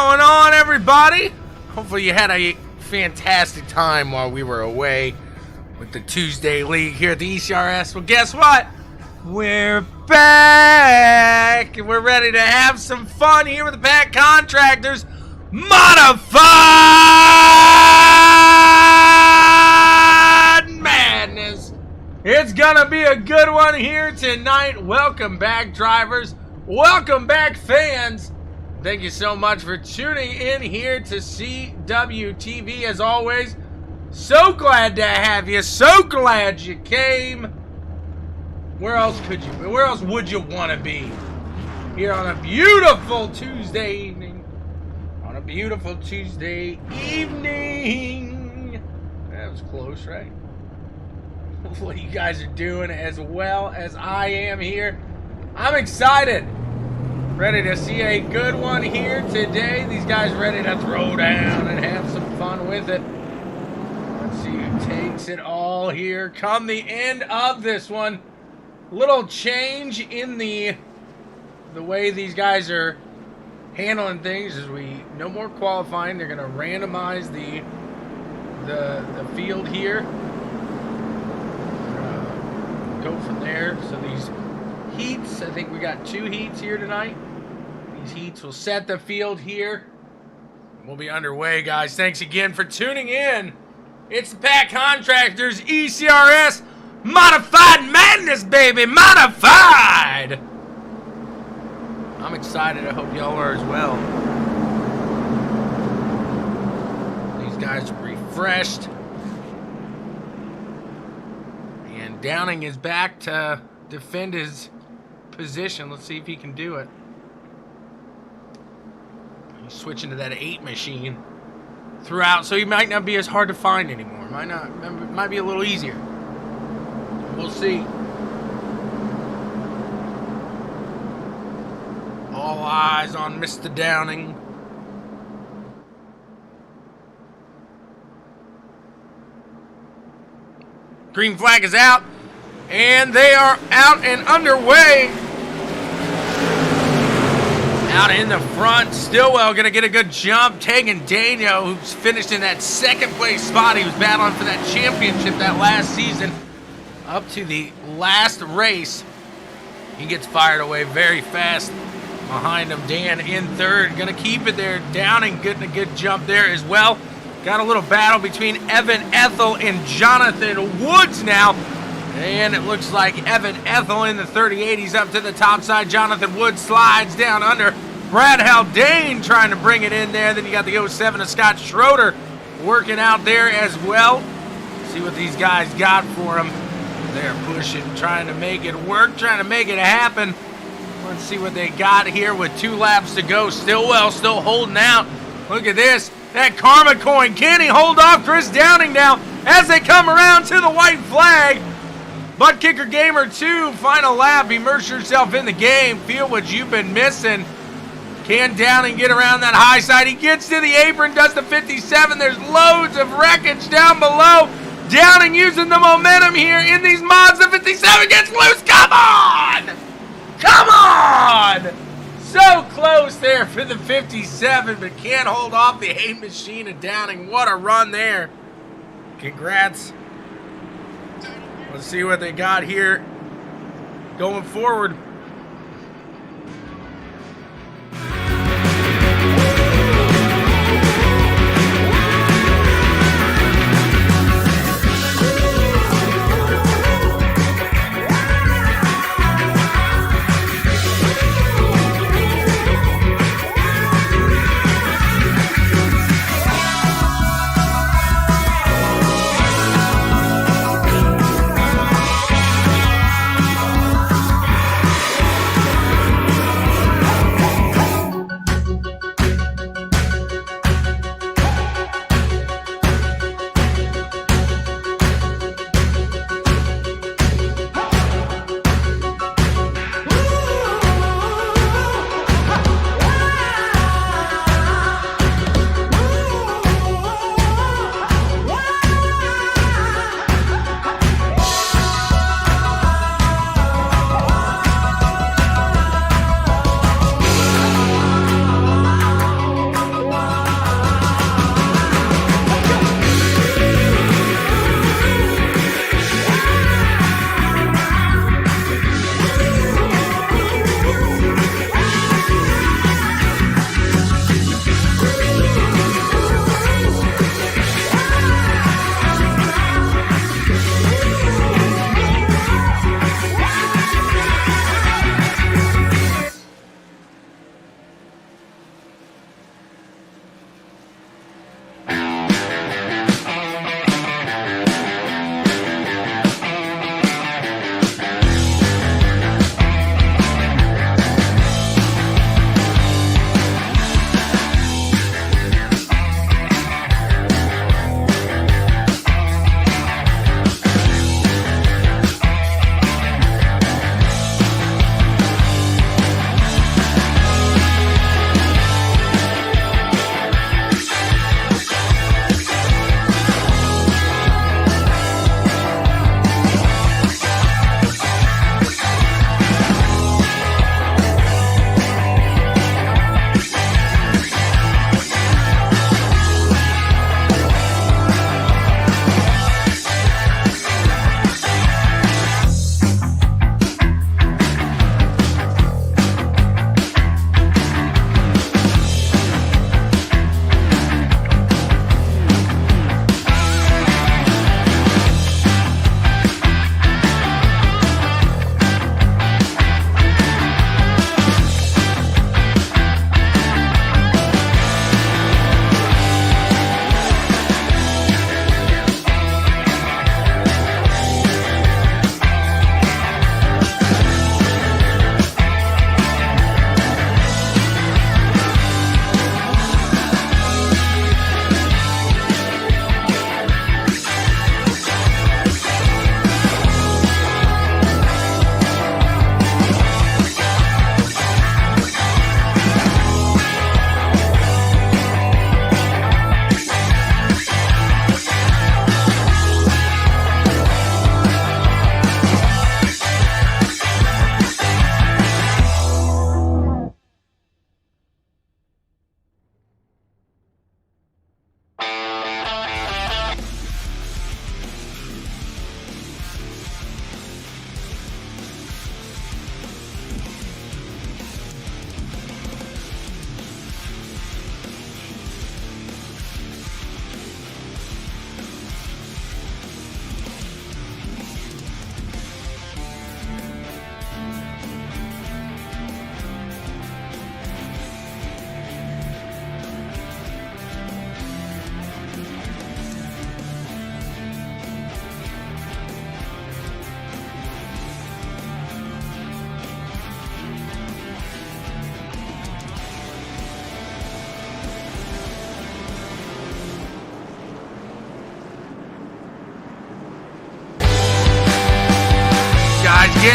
going on, everybody? Hopefully you had a fantastic time while we were away with the Tuesday League here at the ECRS. Well, guess what? We're back, and we're ready to have some fun here with the PAC Contractors Modified Madness. It's gonna be a good one here tonight. Welcome back, drivers. Welcome back, fans. Thank you so much for tuning in here to CWTV. As always, so glad to have you. So glad you came. Where else would you want to be? Here on a beautiful Tuesday evening. On a beautiful Tuesday evening. That was close, right? Hopefully you guys are doing as well as I am here. I'm excited. Ready to see a good one here today. These guys ready to throw down and have some fun with it. Let's see who takes it all here come the end of this one. Little change in the way these guys are handling things is no more qualifying. They're going to randomize the field here. Go from there. So these heats, I think we got 2 heats here tonight. These heats will set the field here. We'll be underway, guys. Thanks again for tuning in. It's the PAC Contractors ECRS Modified Madness, baby. Modified. I'm excited. I hope y'all are as well. These guys are refreshed. And Downing is back to defend his position. Let's see if he can do it. He's switching to that 8 machine throughout, so he might not be as hard to find anymore. Might be a little easier. We'll see. All eyes on Mr. Downing. Green flag is out, and they are out and underway. Out in the front, Stillwell going to get a good jump, taking Daniel, who's finished in that second place spot. He was battling for that championship that last season. Up to the last race. He gets fired away very fast. Behind him, Dan in third. Going to keep it there. Downing getting a good jump there as well. Got a little battle between Evan Ethel and Jonathan Woods now. And it looks like Evan Ethel in the 38. He's up to the top side. Jonathan Woods slides down under. Brad Haldane trying to bring it in there. Then you got the 07 of Scott Schroeder working out there as well. See what these guys got for him. They're pushing, trying to make it work, trying to make it happen. Let's see what they got here with 2 laps to go. Stillwell still holding out. Look at this. That karma coin. Can he hold off Chris Downing now as they come around to the white flag? ButtKicker Gamer 2, final lap. Immerse yourself in the game. Feel what you've been missing. Can Downing get around that high side? He gets to the apron, does the 57. There's loads of wreckage down below. Downing using the momentum here in these mods. The 57 gets loose. Come on! Come on! So close there for the 57, but can't hold off the 8 machine of Downing. What a run there. Congrats. Let's see what they got here going forward.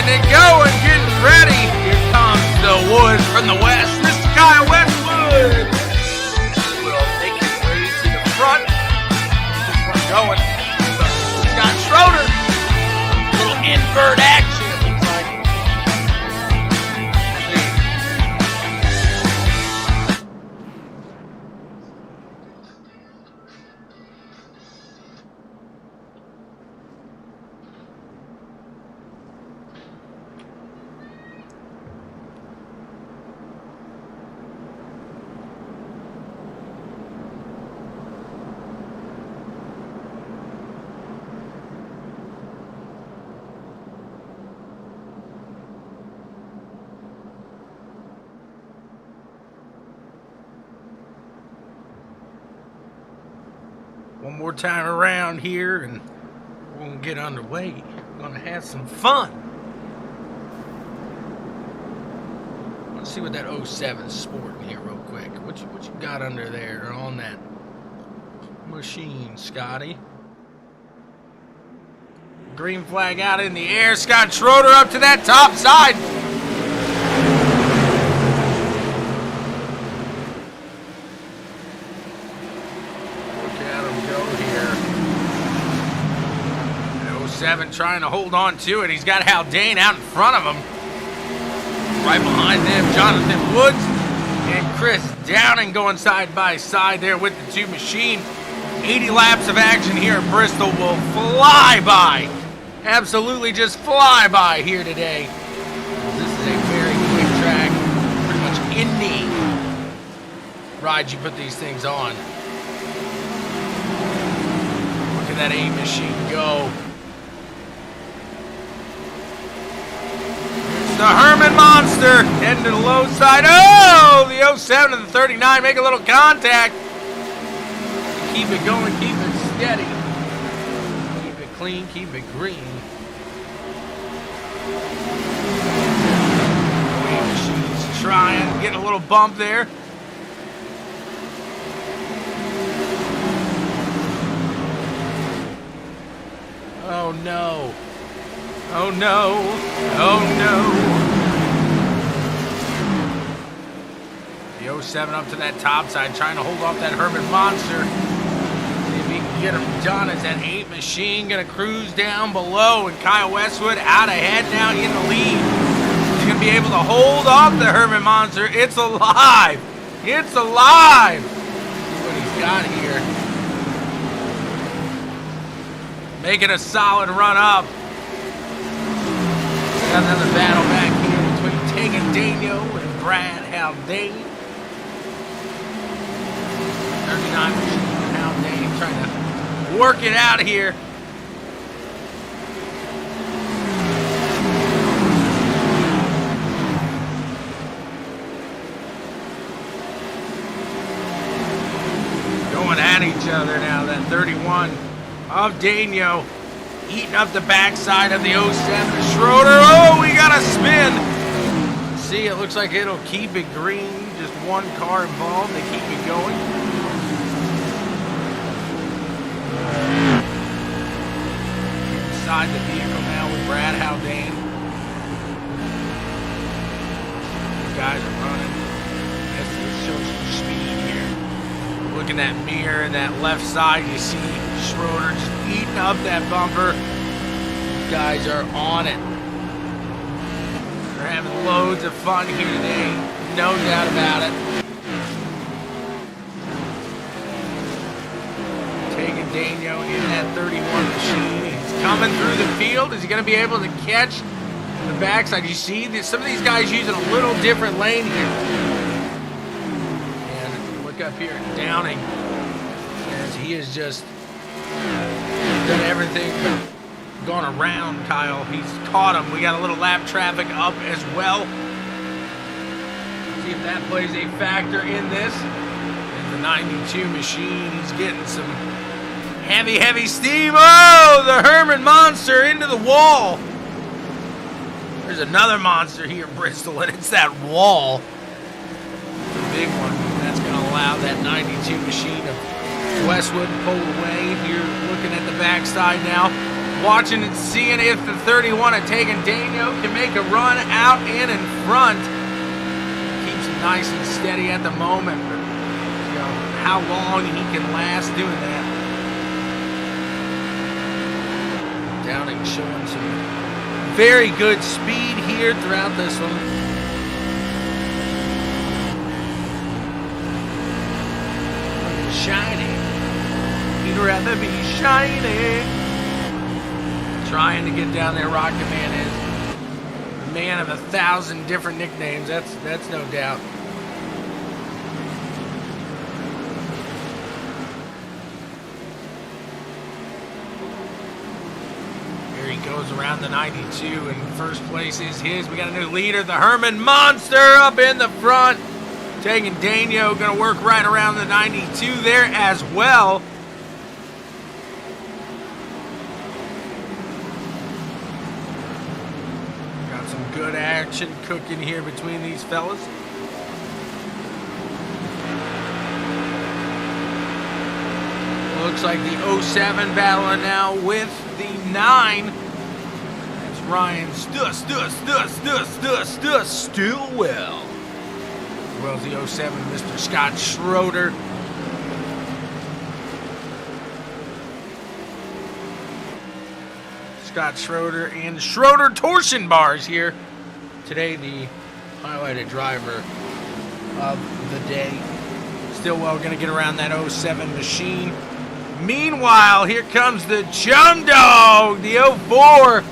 getting it going, getting ready. Here comes the Wood from the west, Mr. Kyle Westwood. Will make his way to the front. This one going. Scott Schroeder. Little invert action, it looks like. One more time around here and we're going to get underway. We're going to have some fun. Let's see what that 07's sporting here real quick. What you got under there on that machine, Scotty? Green flag out in the air. Scott Schroeder up to that top side. Trying to hold on to it. He's got Haldane out in front of him. Right behind them, Jonathan Woods and Chris Downing going side by side there with the two machine. 80 laps of action here at Bristol will fly by. Absolutely just fly by here today. This is a very quick track. Pretty much any ride you put these things on. Look at that A machine go. The Herman Monster heading to the low side. Oh, the 07 and the 39 make a little contact. Keep it going, keep it steady. Keep it clean, keep it green. She's trying, getting a little bump there. Oh no. Oh no, oh no. The 07 up to that top side, trying to hold off that Herman Monster. See if he can get him done. As that 8 machine gonna cruise down below, and Kyle Westwood out ahead now in the lead. He's gonna be able to hold off the Herman Monster. It's alive! It's alive! See what he's got here. Making a solid run up. Got another battle back here between Tegan Daniel and Brad Haldane. 39 machine Haldane trying to work it out here. Going at each other now, that 31 of Daniel. Eating up the backside of the 07 Schroeder. Oh, we got a spin. See, it looks like it'll keep it green. Just one car involved. They keep it going. Inside the vehicle now with Brad Haldane. The guys are running. This shows some speed here. Look at that mirror in that left side. You see Schroeder just eating up that bumper. These guys are on it. They're having loads of fun here today. No doubt about it. Taking Daniel in that 31 machine. He's coming through the field. Is he going to be able to catch the backside? You see some of these guys using a little different lane here. And look up here at Downing. As he is just done everything but gone around Kyle. He's caught him. We got a little lap traffic up as well. See if that plays a factor in this. And the 92 machine, he's getting some heavy steam. Oh, the Herman Monster into the wall. There's another monster here in Bristol, and it's that wall. It's a big one. That's going to allow that 92 machine of Westwood pull away. Here, looking at the backside now. Watching and seeing if the 31 of Tegan Daniel can make a run out and in front. Keeps it nice and steady at the moment, but you know how long he can last doing that. Downing showing some very good speed here throughout this one. Shiny. He'd rather be shiny. Trying to get down there, Rocket Man is a man of 1,000 different nicknames. That's no doubt. Here he goes around the 92, and first place is his. We got a new leader, the Herman Monster, up in the front. Tegan Daniel going to work right around the 92 there as well. Good action cooking here between these fellas. Looks like the 07 battling now with the 9. That's Ryan Stillwell. As well as the 07, Mr. Scott Schroeder. Scott Schroeder and Schroeder Torsion Bars here. Today, the highlighted driver of the day. Stillwell going to get around that 07 machine. Meanwhile, here comes the Chum Dog, the 04.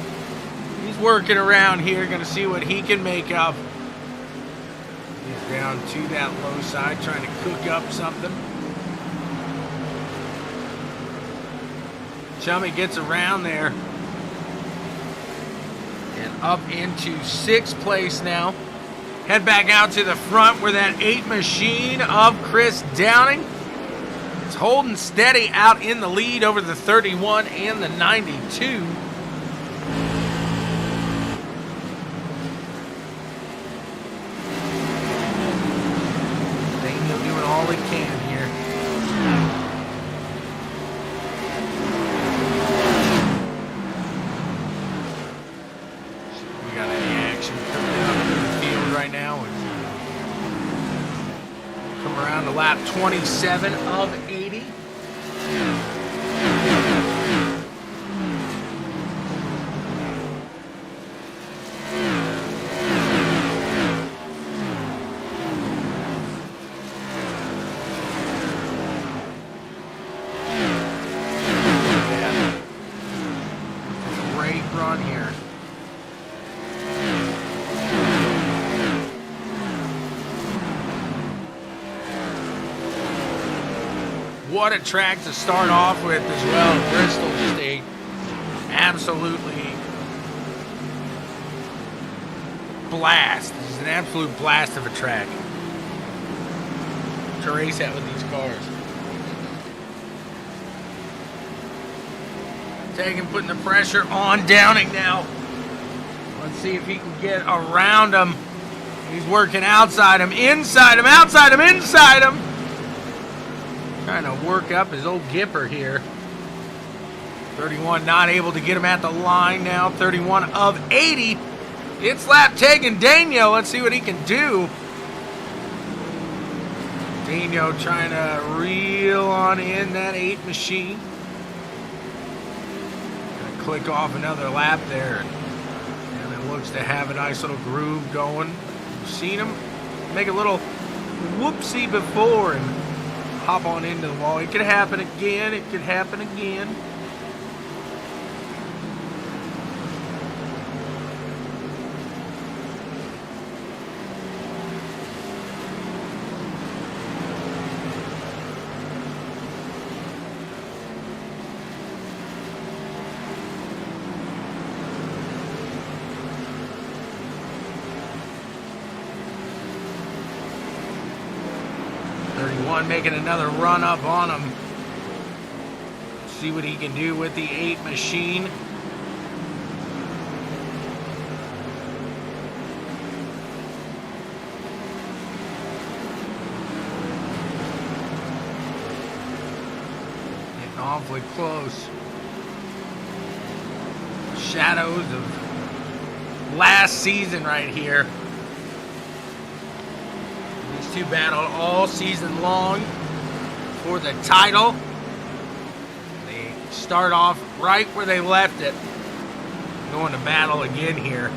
He's working around here, going to see what he can make of. He's down to that low side, trying to cook up something. Chummy gets around there. And up into 6th place now. Head back out to the front where that 8 machine of Chris Downing is holding steady out in the lead over the 31 and the 92. Daniel doing all he can here. We got any action coming up in the field right now. Come around to lap 27 of 80. Great run here. What a track to start off with as well. Bristol just a absolutely blast. It's an absolute blast of a track to race at with these cars. Putting the pressure on Downing now. Let's see if he can get around him. He's working outside him, inside him, outside him, inside him. Trying to work up his old Gipper here. 31 not able to get him at the line now. 31 of 80. It's lap Tegan Daniel. Let's see what he can do. Daniel trying to reel on in that 8 machine. Gonna click off another lap there. And it looks to have a nice little groove going. You've seen him make a little whoopsie before and hop on into the wall. It could happen again. It could happen again. Making another run up on him. See what he can do with the 8 machine. Getting awfully close. shadows of last season right here. These two battled all season long for the title. They start off right where they left it, going to battle again here.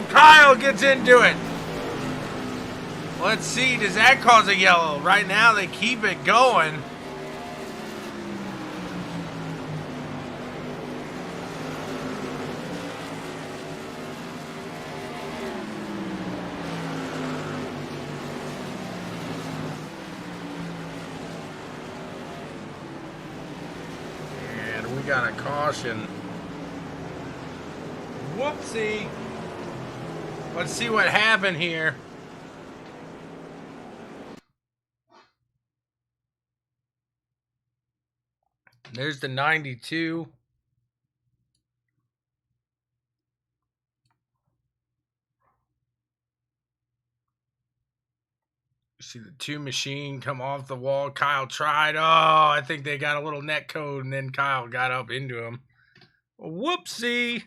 Kyle gets into it. Let's see, does that cause a yellow? Right now they keep it going. And we got a caution. Whoopsie. Let's see what happened here. There's the 92. You see the two machine come off the wall. Kyle tried. Oh, I think they got a little net code, and then Kyle got up into him. Whoopsie.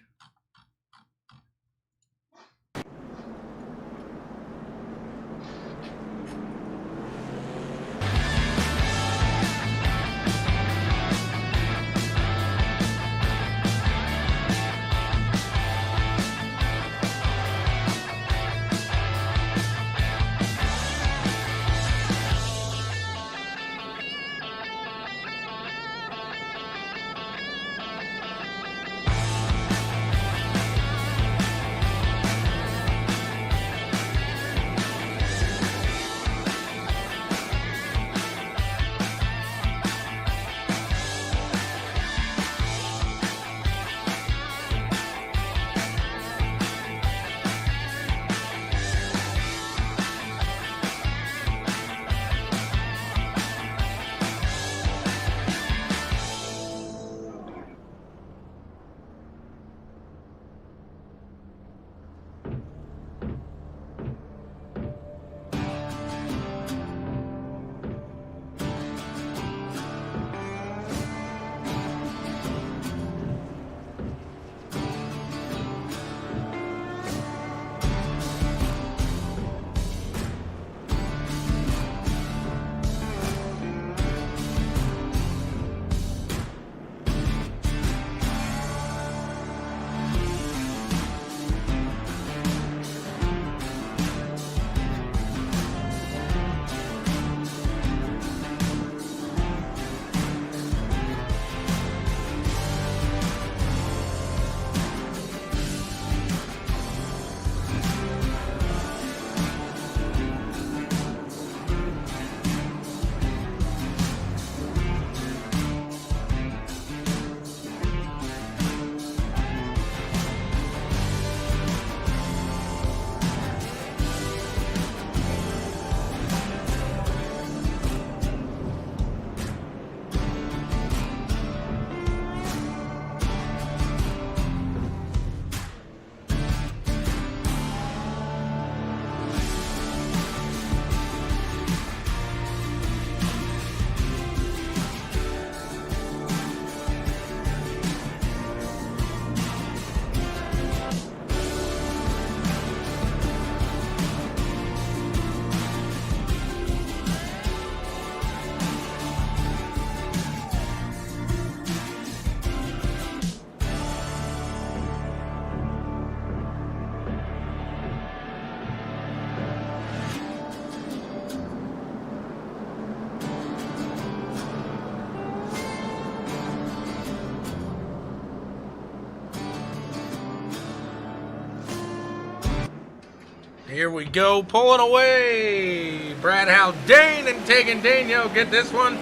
Here we go, pulling away. Brad Haldane and taking Daniel. Get this one.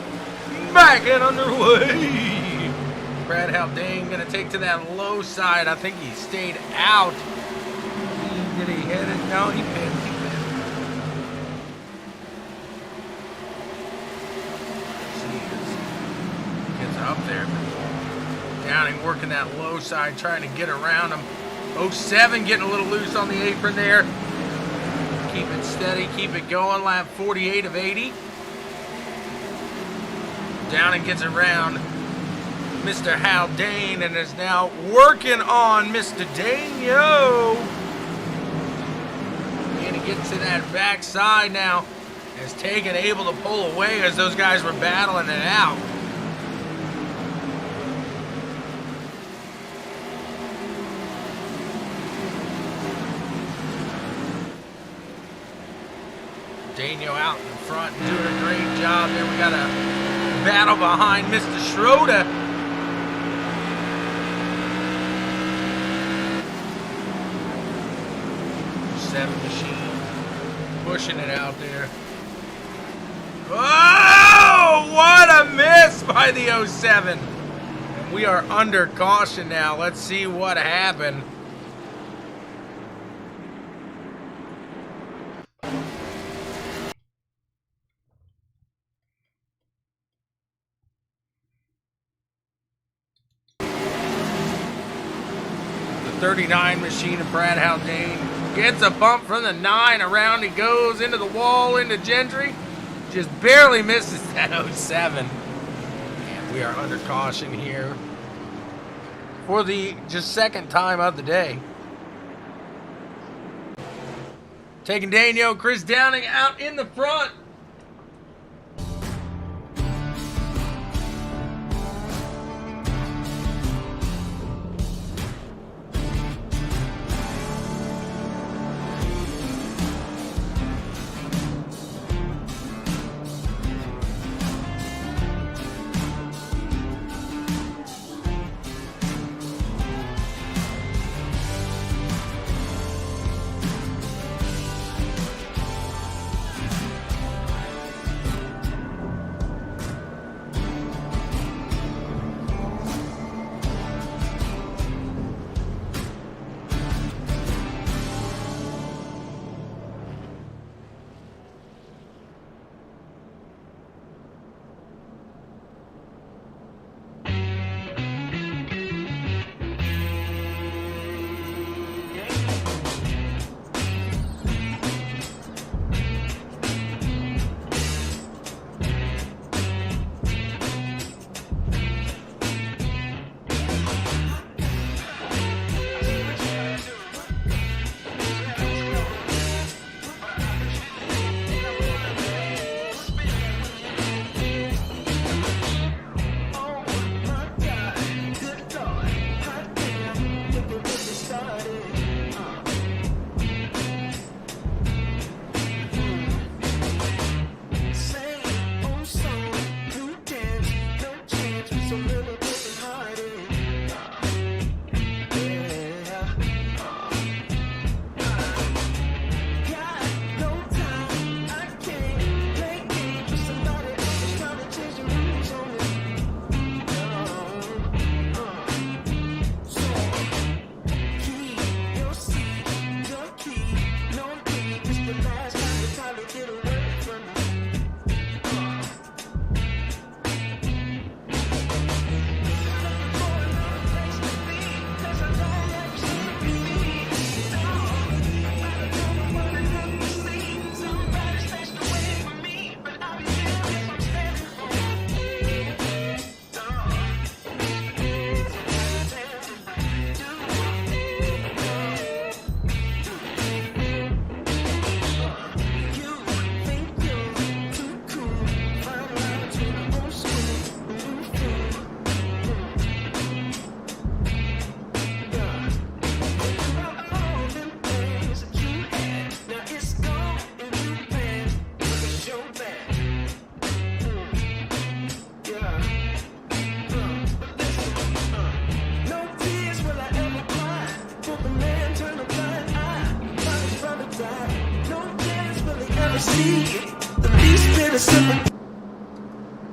back and underway. Brad Haldane going to take to that low side. I think he stayed out. Did he hit it? No, he pitted. Gets up there. Downing working that low side, trying to get around him. 07 getting a little loose on the apron there. Keep it steady, keep it going. Lap 48 of 80. Downing gets around Mr. Haldane and is now working on Mr. Daniel. And he gets to that backside now. Is Tegan able to pull away as those guys were battling it out. Daniel out in front and doing a great job there. We got a battle behind Mr. Schroeder. Seven machine pushing it out there. Oh, what a miss by the 07. And we are under caution now. Let's see what happened. The 39 machine of Brad Haldane gets a bump from the 9. Around he goes into the wall, into Gentry. Just barely misses that 07. And we are under caution here for the just second time of the day. Taking Daniel, Chris Downing out in the front.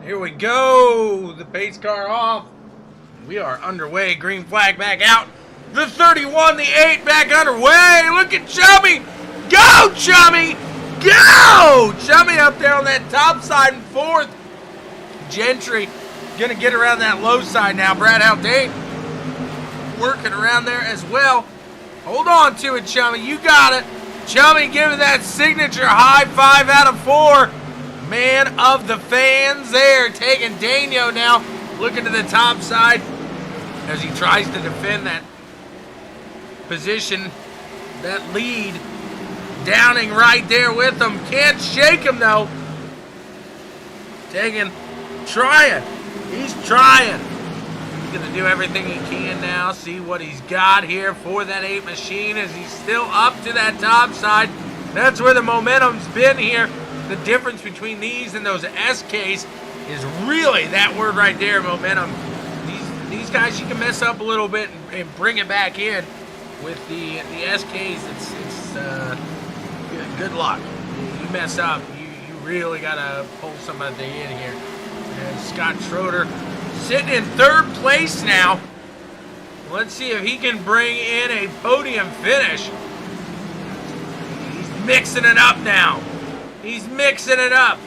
Here we go. The pace car off. We are underway. Green flag back out. The 31, the 8 back underway. Look at Chummy. Go, Chummy. Go. Chummy up there on that top side in fourth. Gentry going to get around that low side now. Brad Haldane working around there as well. Hold on to it, Chummy. You got it. Chummy giving that signature high 5 out of 4. Man of the fans there. Taking Dano now. Looking to the top side as he tries to defend that position, that lead. Downing right there with him. Can't shake him though. Trying. He's trying. He's going to do everything he can now. See what he's got here for that 8 machine as he's still up to that top side. That's where the momentum's been here. The difference between these and those SKs is really that word right there, momentum. These guys, you can mess up a little bit and bring it back in. With the SKs, it's good luck. You mess up, you really got to pull somebody in here. And Scott Schroeder sitting in 3rd place now. Let's see if he can bring in a podium finish. He's mixing it up now. He's mixing it up.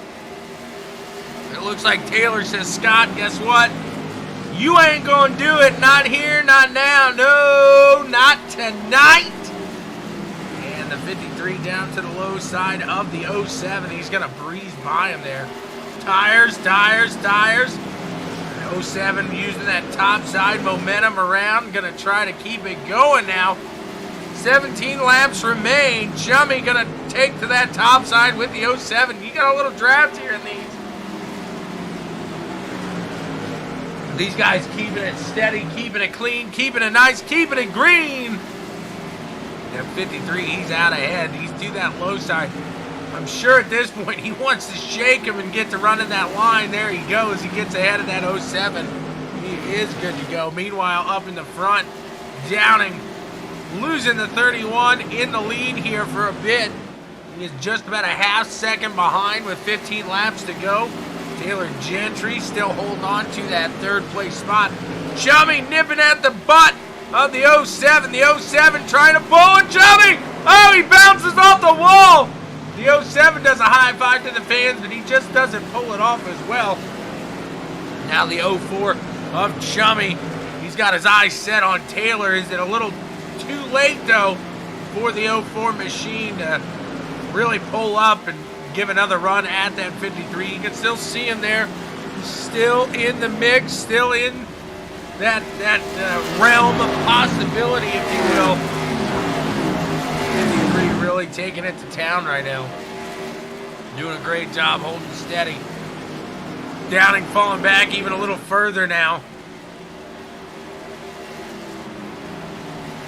It looks like Taylor says, Scott, guess what? You ain't going to do it. Not here, not now. No, not tonight. And the 53 down to the low side of the 07. He's going to breeze by him there. Tires. 07 using that top side momentum around. Going to try to keep it going now. 17 laps remain. Chummy going to take to that top side with the 07. You got a little draft here in these. These guys keeping it steady, keeping it clean, keeping it nice, keeping it green. At 53, he's out ahead. He's to that low side. I'm sure at this point he wants to shake him and get to running that line. There he goes. He gets ahead of that 07. He is good to go. Meanwhile, up in the front, Downing losing the 31 in the lead here for a bit. He is just about a half second behind with 15 laps to go. Taylor Gentry still holding on to that 3rd place spot. Chummy nipping at the butt of the 07. The 07 trying to pull it. Chummy! Oh, he bounces off the wall. The 07 does a high five to the fans, but he just doesn't pull it off as well. Now the 04 of Chummy. He's got his eyes set on Taylor. Is it a little too late, though, for the 04 machine to really pull up and give another run at that 53? You can still see him there. Still in the mix. Still in that realm of possibility, if you will. 53 really taking it to town right now. Doing a great job holding steady. Downing falling back even a little further now.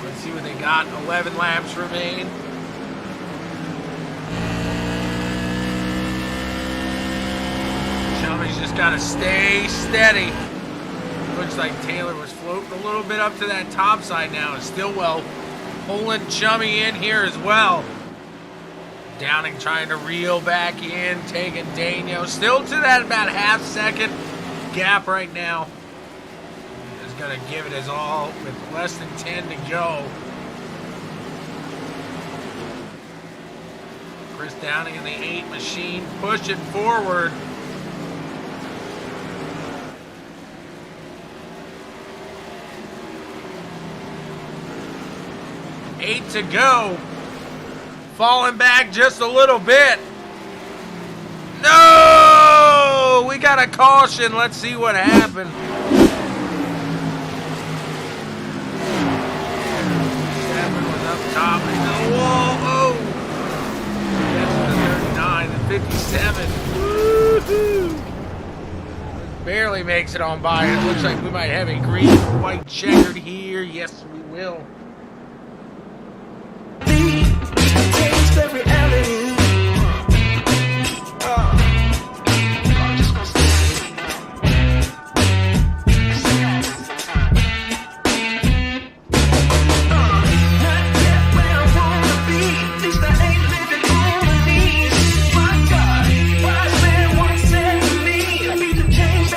Let's see what they got. 11 laps remain. Chummy's just got to stay steady. Looks like Taylor was floating a little bit up to that top side now. And Stillwell pulling Chummy in here as well. Downing trying to reel back in, taking Dano. Still to that about half second gap right now. He's going to give it his all with less than 10 to go. Chris Downing in the 8 machine pushing forward. Eight to go. Falling back just a little bit. No! We got a caution. Let's see what happened. 7 was up top into the wall. Oh! That's the 39 and 57. Woo-hoo! Barely makes it on by. It looks like we might have a green and white checkered here. Yes, we will. The reality. I'm just gonna stay not yet where I wanna be. At least I ain't living on my knees. My God, wise man once said to me, be the change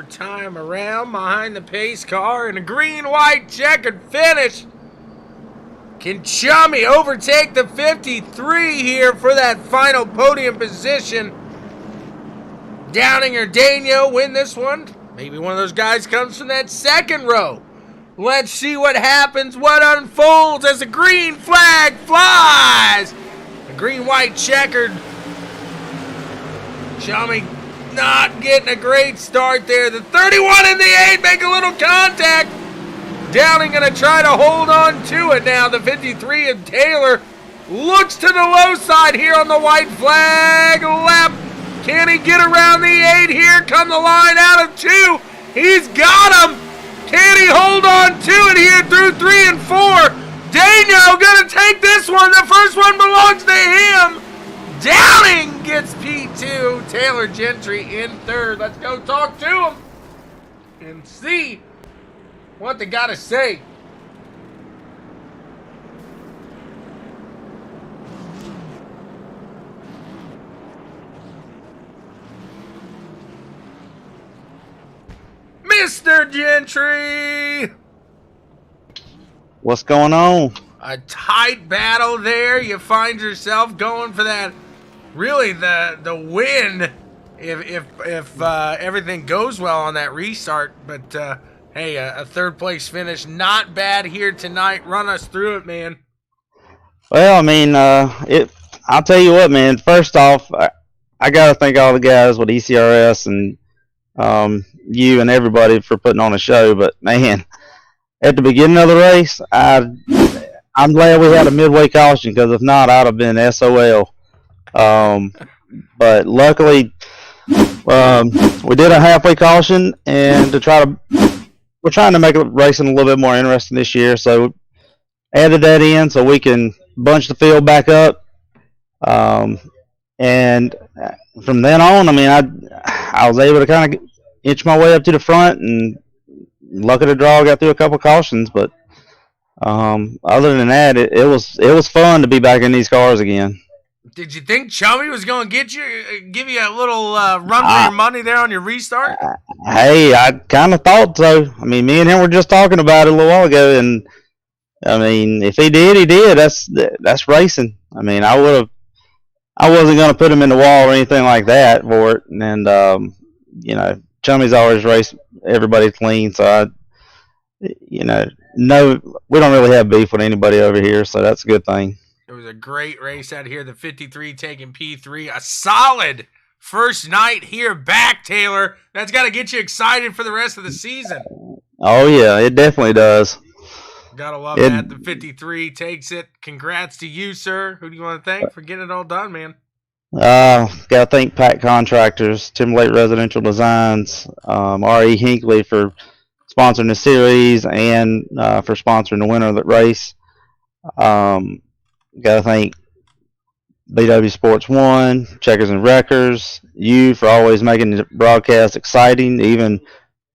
more time around behind the pace car in a green-white checkered finish. Can Chummy overtake the 53 here for that final podium position? Downing or Daniel win this one? Maybe one of those guys comes from that second row. Let's see what happens, what unfolds as the green flag flies. The green-white checkered. Chummy not getting a great start there. The 31 and the 8 make a little contact. Downing going to try to hold on to it now. The 53 of Taylor looks to the low side here on the white flag lap. Can he get around the 8 here? Come the line out of 2. He's got him. Can he hold on to it here through 3 and 4? Daniel going to take this one. The first one belongs to him. Downing gets P2. Taylor Gentry in third. Let's go talk to him and see what they got to say. Mr. Gentry! What's going on? A tight battle there. You find yourself going for that, really the win if everything goes well on that restart. But hey, a third place finish, not bad here tonight. Run us through it, man. Well, I mean, I'll tell you what, man. First off, I got to thank all the guys with ECRS and you and everybody for putting on a show. But man, at the beginning of the race, I'm glad we had a midway caution, because if not, I'd have been SOL. But luckily, we did a halfway caution, and we're trying to make racing a little bit more interesting this year. So added that in so we can bunch the field back up. And from then on, I mean, I was able to kind of inch my way up to the front, and luck of the draw, got through a couple cautions. But other than that, it was fun to be back in these cars again. Did you think Chummy was going to give you a little run for your money there on your restart? Hey, I kind of thought so. I mean, me and him were just talking about it a little while ago, and I mean, if he did, he did. That's racing. I mean, I wasn't going to put him in the wall or anything like that for it. And you know, Chummy's always raced everybody clean, so no, we don't really have beef with anybody over here, so that's a good thing. It was a great race out here. The 53 taking P3. A solid first night here back, Taylor. That's got to get you excited for the rest of the season. Oh, yeah, it definitely does. Gotta love that. The 53 takes it. Congrats to you, sir. Who do you want to thank for getting it all done, man? Gotta thank PAC Contractors, Timberlake Residential Designs, R.E. Hinkley for sponsoring the series and for sponsoring the winner of the race. Gotta thank BWSPORTS 1, Checkers and Wreckers, you for always making the broadcast exciting, even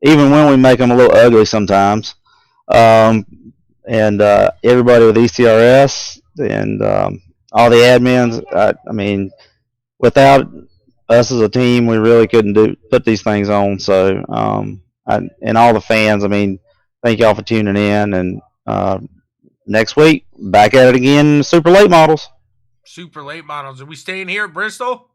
when we make them a little ugly sometimes. And everybody with ECRS and all the admins. I mean, without us as a team, we really couldn't put these things on. So, and all the fans, I mean, thank y'all for tuning in. And next week, back at it again, super late models. Super late models. Are we staying here at Bristol?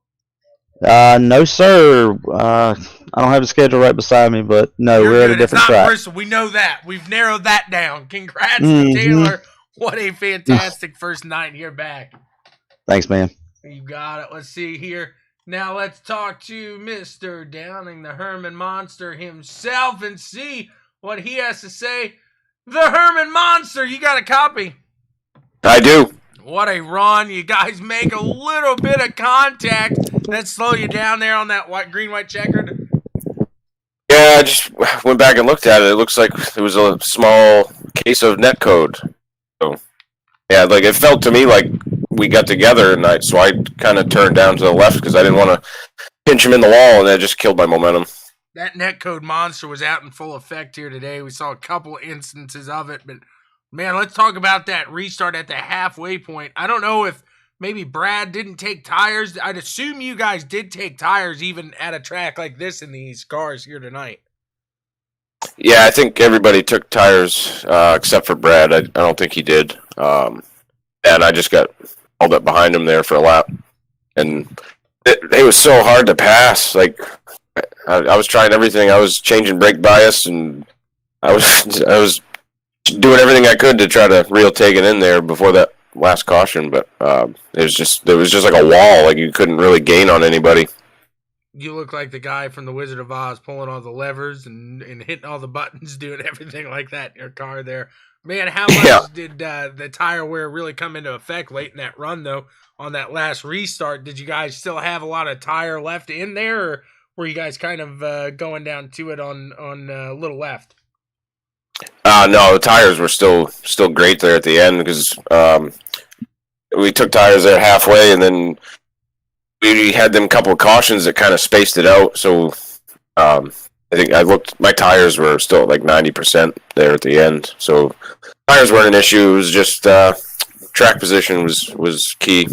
No, sir. I don't have the schedule right beside me, but no, we're at a different track. Bristol. We know that. We've narrowed that down. Congrats to Taylor. What a fantastic first night here back. Thanks, man. You got it. Let's see here. Now let's talk to Mr. Downing, the Herman Monster himself, and see what he has to say. The Herman Monster, you got a copy? I do. What a run. You guys make a little bit of contact. Let's slow you down there on that green-white checkered. Yeah, I just went back and looked at it. It looks like it was a small case of netcode. So, yeah, like it felt to me like we got together, and so I kind of turned down to the left because I didn't want to pinch him in the wall, and that just killed my momentum. That netcode monster was out in full effect here today. We saw a couple instances of it, but man, let's talk about that restart at the halfway point. I don't know if maybe Brad didn't take tires. I'd assume you guys did take tires even at a track like this in these cars here tonight. Yeah, I think everybody took tires except for Brad. I don't think he did. And I just got hauled up behind him there for a lap. And it was so hard to pass. Like, I was trying everything. I was changing brake bias, and I was doing everything I could to try to reel Tegan in there before that last caution. But there was just like a wall. Like, you couldn't really gain on anybody. You look like the guy from The Wizard of Oz, pulling all the levers and hitting all the buttons, doing everything like that in your car there. Man, how much did the tire wear really come into effect late in that run, though, on that last restart? Did you guys still have a lot of tire left in there, or were you guys kind of going down to it on a little left? No, the tires were still great there at the end because we took tires there halfway, and then we had them couple of cautions that kind of spaced it out. So I think my tires were still at like 90% there at the end. So tires weren't an issue. It was just track position was key.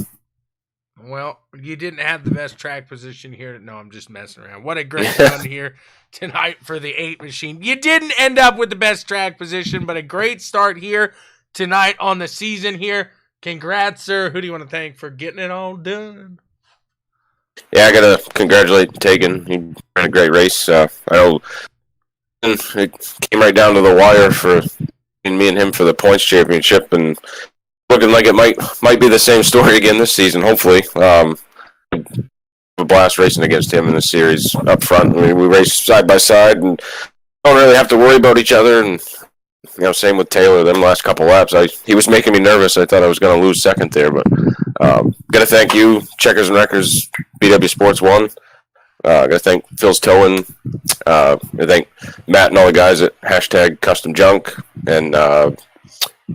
Well, you didn't have the best track position here. No, I'm just messing around. What a great run here tonight for the 8 machine. You didn't end up with the best track position, but a great start here tonight on the season here. Congrats, sir. Who do you want to thank for getting it all done? Yeah, I got to congratulate Tegan. He ran a great race. I know it came right down to the wire for me and him for the points championship, and looking like it might be the same story again this season, hopefully. A blast racing against him in the series up front. I mean, we raced side by side and don't really have to worry about each other. And same with Taylor. Them last couple laps, he was making me nervous. I thought I was going to lose second there, but got to thank you, Checkers and Wreckers, BW Sports 1. Got to thank Phil's Towing. Got to thank Matt and all the guys at #CustomJunk, and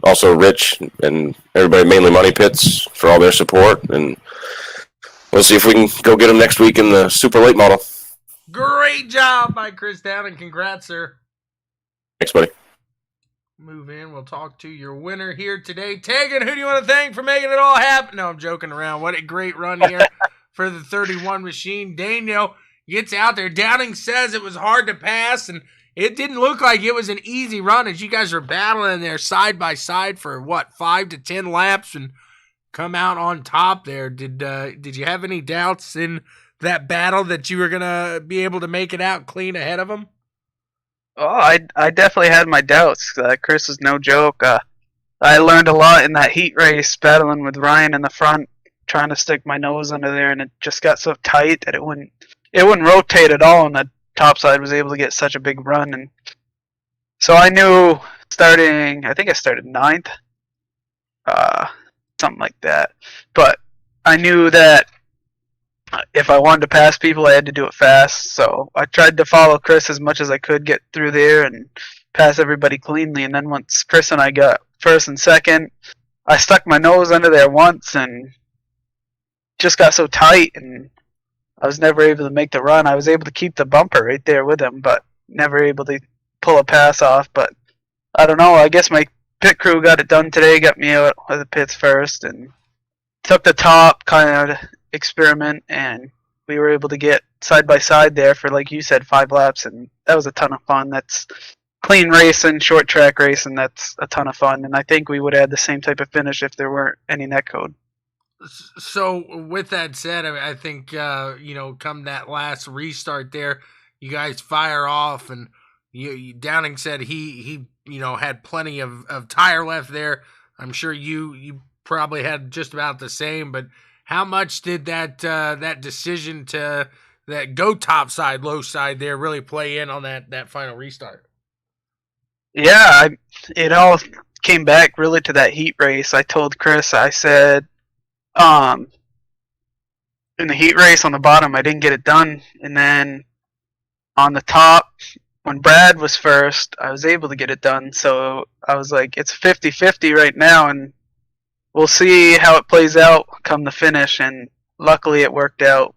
also Rich and everybody, mainly Money Pits, for all their support. And we'll see if we can go get them next week in the super late model. Great job by Chris Down, and congrats, sir. Thanks, buddy. Move in. We'll talk to your winner here today. Tegan, who do you want to thank for making it all happen? No, I'm joking around. What a great run here for the 31 machine. Daniel gets out there. Downing says it was hard to pass, and it didn't look like it was an easy run as you guys were battling there side by side for, 5 to 10 laps and come out on top there. Did you have any doubts in that battle that you were going to be able to make it out clean ahead of them? Oh, I definitely had my doubts. Chris is no joke. I learned a lot in that heat race, battling with Ryan in the front, trying to stick my nose under there, and it just got so tight that it wouldn't rotate at all, and the top side was able to get such a big run. And so I knew I think I started 9th, something like that. But I knew that if I wanted to pass people, I had to do it fast. So I tried to follow Chris as much as I could, get through there and pass everybody cleanly. And then once Chris and I got first and second, I stuck my nose under there once and just got so tight, and I was never able to make the run. I was able to keep the bumper right there with him, but never able to pull a pass off. But I don't know. I guess my pit crew got it done today, got me out of the pits first, and took the top kind of experiment, and we were able to get side by side there for, like you said, 5 laps, and that was a ton of fun. That's clean racing, short track racing. That's a ton of fun, and I think we would have had the same type of finish if there weren't any netcode. So with that said, I think come that last restart there, you guys fire off, and Downing said he had plenty of tire left there. I'm sure you probably had just about the same, but how much did that decision to that go top side, low side there really play in on that final restart? Yeah, it all came back really to that heat race. I told Chris, I said, in the heat race on the bottom, I didn't get it done, and then on the top, when Brad was first, I was able to get it done. So I was like, it's 50-50 right now, and we'll see how it plays out come the finish, and luckily it worked out.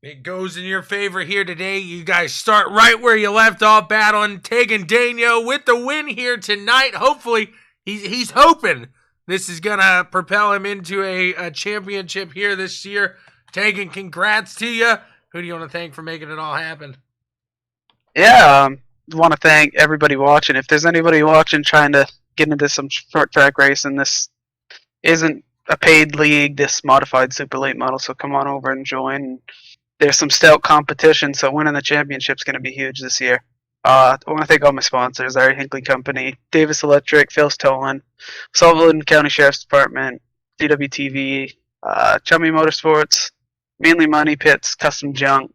It goes in your favor here today. You guys start right where you left off, battling Tegan Daniel with the win here tonight. Hopefully, he's hoping this is going to propel him into a championship here this year. Tegan, congrats to you. Who do you want to thank for making it all happen? Yeah, want to thank everybody watching. If there's anybody watching trying to get into some short track racing, this isn't a paid league, this modified super late model, so come on over and join. There's some stout competition, so winning the championship's going to be huge this year. I want to thank all my sponsors, our Hinkley Company, Davis Electric, Phil's Towing, Sullivan County Sheriff's Department, CWTV, Chummy Motorsports, Mainly Money, Pitts, Custom Junk,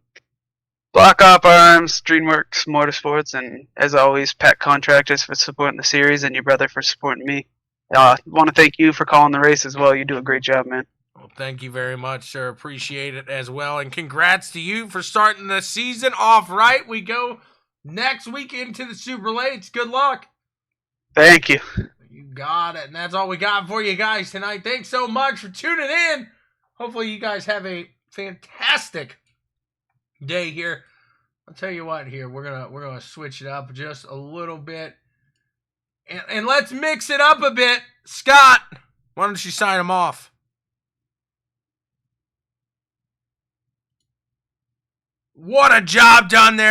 Block Op Arms, DreamWorks Motorsports, and as always, PAC Contractors for supporting the series, and your brother for supporting me. Want to thank you for calling the race as well. You do a great job, man. Well, thank you very much, sir. Appreciate it as well. And congrats to you for starting the season off right. We go next week into the Super Lates. Good luck. Thank you. You got it. And that's all we got for you guys tonight. Thanks so much for tuning in. Hopefully you guys have a fantastic day here. I'll tell you what here. We're gonna switch it up just a little bit. And let's mix it up a bit. Scott, why don't you sign him off? What a job done there